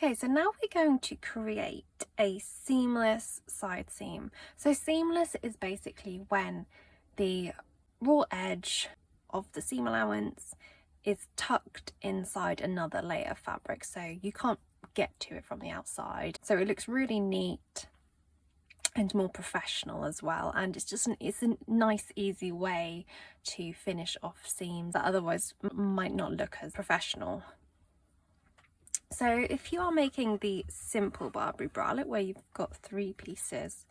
Okay, so now we're going to create a seamless side seam. So seamless is basically when the raw edge of the seam allowance is tucked inside another layer of fabric, so you can't get to it from the outside. So it looks really neat and more professional as well, and it's a nice easy way to finish off seams that otherwise might not look as professional. So if you are making the simple Barbary bralette where you've got 3 pieces,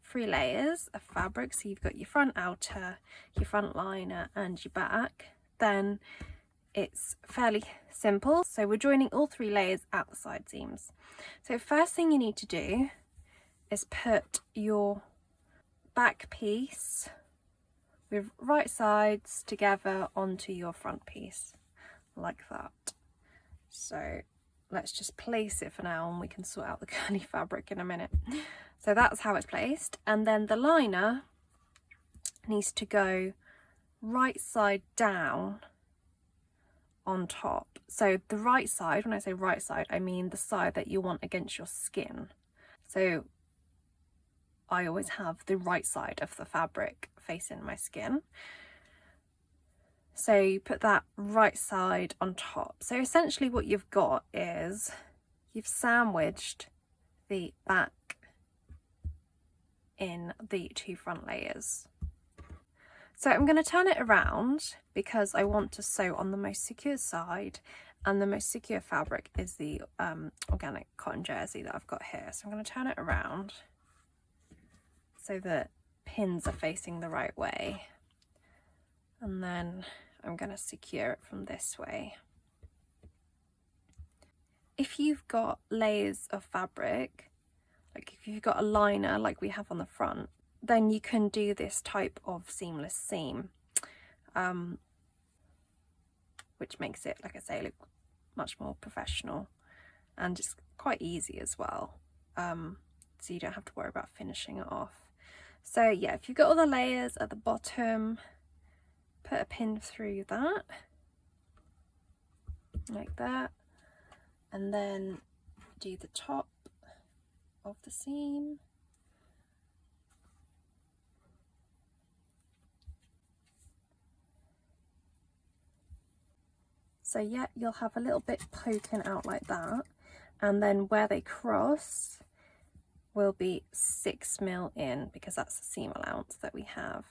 3 layers of fabric, so you've got your front outer, your front liner and your back, then it's fairly simple. So we're joining all 3 layers at the side seams. So first thing you need to do is put your back piece with right sides together onto your front piece like that. So let's just place it for now and we can sort out the curly fabric in a minute. So that's how it's placed, and then the liner needs to go right side down on top. So the right side, when I say right side, I mean the side that you want against your skin. So I always have the right side of the fabric facing my skin. So you put that right side on top. So essentially what you've got is you've sandwiched the back in the 2 front layers. So I'm going to turn it around because I want to sew on the most secure side, and the most secure fabric is the organic cotton jersey that I've got here. So I'm going to turn it around so that pins are facing the right way, and then I'm going to secure it from this way. If you've got layers of fabric, like if you've got a liner like we have on the front, then you can do this type of seamless seam, which makes it, like I say, look much more professional, and it's quite easy as well, so you don't have to worry about finishing it off. So yeah, if you've got all the layers at the bottom, put a pin through that like that, and then do the top of the seam. So yeah, you'll have a little bit poking out like that, and then where they cross will be 6 mil in, because that's the seam allowance that we have.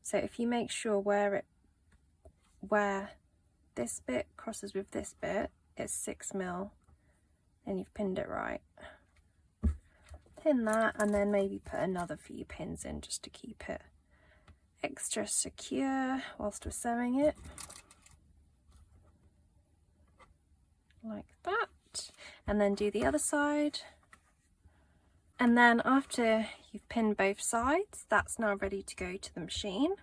So if you make sure where this bit crosses with this bit, it's 6 mil, and you've pinned it right. Pin that, and then maybe put another few pins in just to keep it extra secure whilst we're sewing it. Like that. And then do the other side. And then after you've pinned both sides, that's now ready to go to the machine.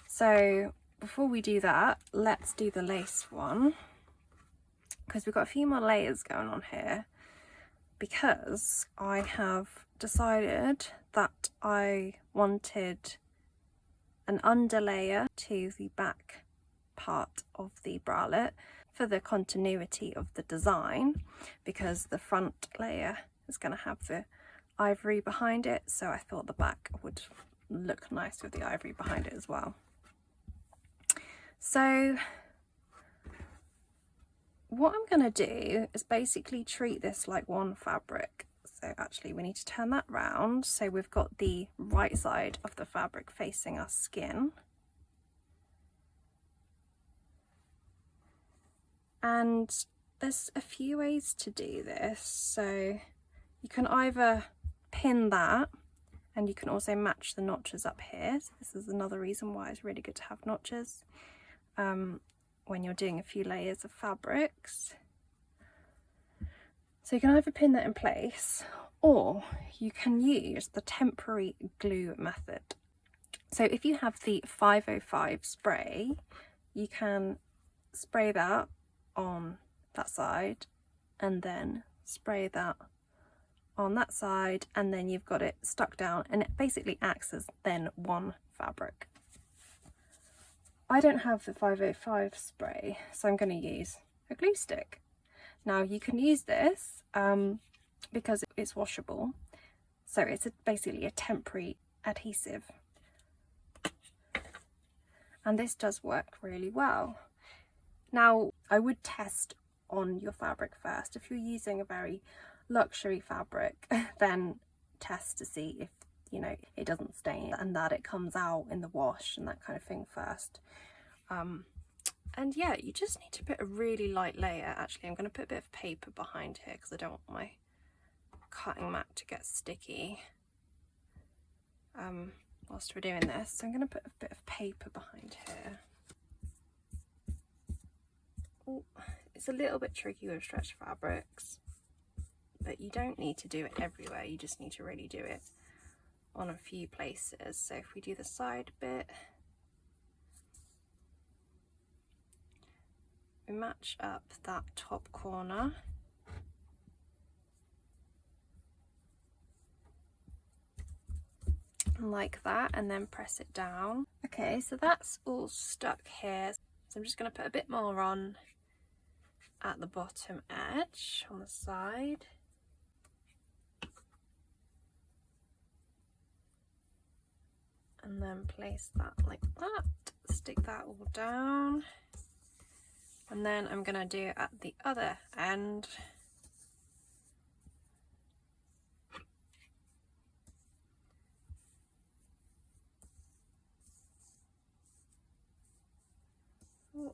So before we do that, let's do the lace one, because we've got a few more layers going on here, because I have decided that I wanted an underlayer to the back part of the bralette for the continuity of the design, because the front layer is going to have the ivory behind it, so I thought the back would look nice with the ivory behind it as well. So what I'm going to do is basically treat this like one fabric. So actually we need to turn that round so we've got the right side of the fabric facing our skin. And there's a few ways to do this. So you can either pin that, and you can also match the notches up here. So this is another reason why it's really good to have notches when you're doing a few layers of fabrics. So you can either pin that in place, or you can use the temporary glue method. So if you have the 505 spray, you can spray that on that side and then spray that on that side, and then you've got it stuck down, and it basically acts as then one fabric. I don't have the 505 spray, so I'm going to use a glue stick. Now you can use this because it's washable, so it's basically a temporary adhesive, and this does work really well. Now I would test on your fabric first. If you're using a very luxury fabric, then test to see if, you know, it doesn't stain and that it comes out in the wash and that kind of thing first. And yeah, you just need to put a really light layer. Actually, I'm going to put a bit of paper behind here because I don't want my cutting mat to get sticky whilst we're doing this. So I'm going to put a bit of paper behind here. Ooh, it's a little bit tricky with stretch fabrics, but you don't need to do it everywhere. You just need to really do it on a few places. So if we do the side bit, we match up that top corner. Like that, and then press it down. Okay, so that's all stuck here. So I'm just going to put a bit more on at the bottom edge on the side. And then place that like that, stick that all down. And then I'm going to do it at the other end. Ooh.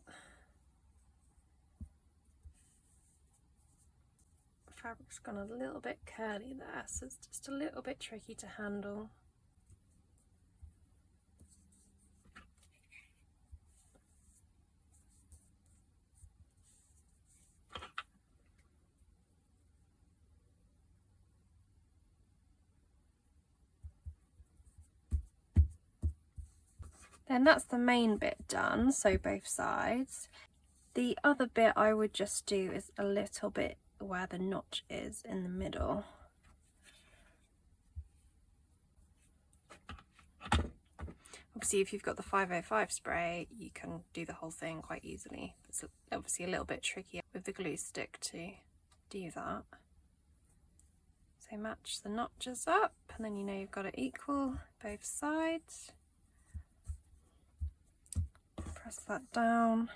Fabric's gone a little bit curly there, so it's just a little bit tricky to handle. Then that's the main bit done, so both sides. The other bit I would just do is a little bit where the notch is in the middle. Obviously, if you've got the 505 spray, you can do the whole thing quite easily. It's obviously a little bit tricky with the glue stick to do that. So match the notches up, and then you know you've got it equal both sides. Press that down.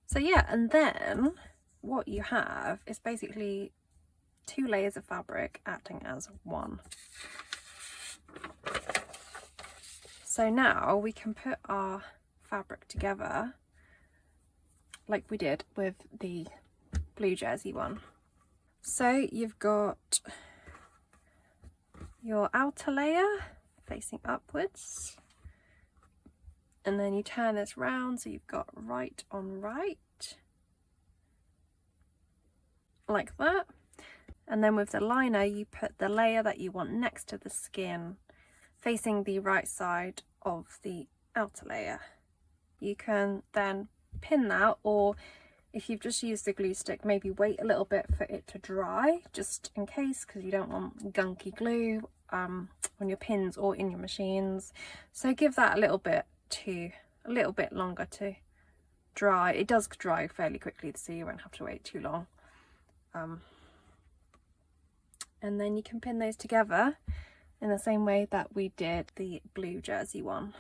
So yeah, and then what you have is basically 2 layers of fabric acting as one. So now we can put our fabric together like we did with the blue jersey one. So you've got your outer layer facing upwards, and then you turn this round so you've got right on right, like that. And then with the liner you put the layer that you want next to the skin facing the right side of the outer layer. You can then pin that, or if you've just used the glue stick, maybe wait a little bit for it to dry, just in case, because you don't want gunky glue on your pins or in your machines. So give that a little bit longer to dry. It does dry fairly quickly, so you won't have to wait too long. And then you can pin those together in the same way that we did the blue jersey one.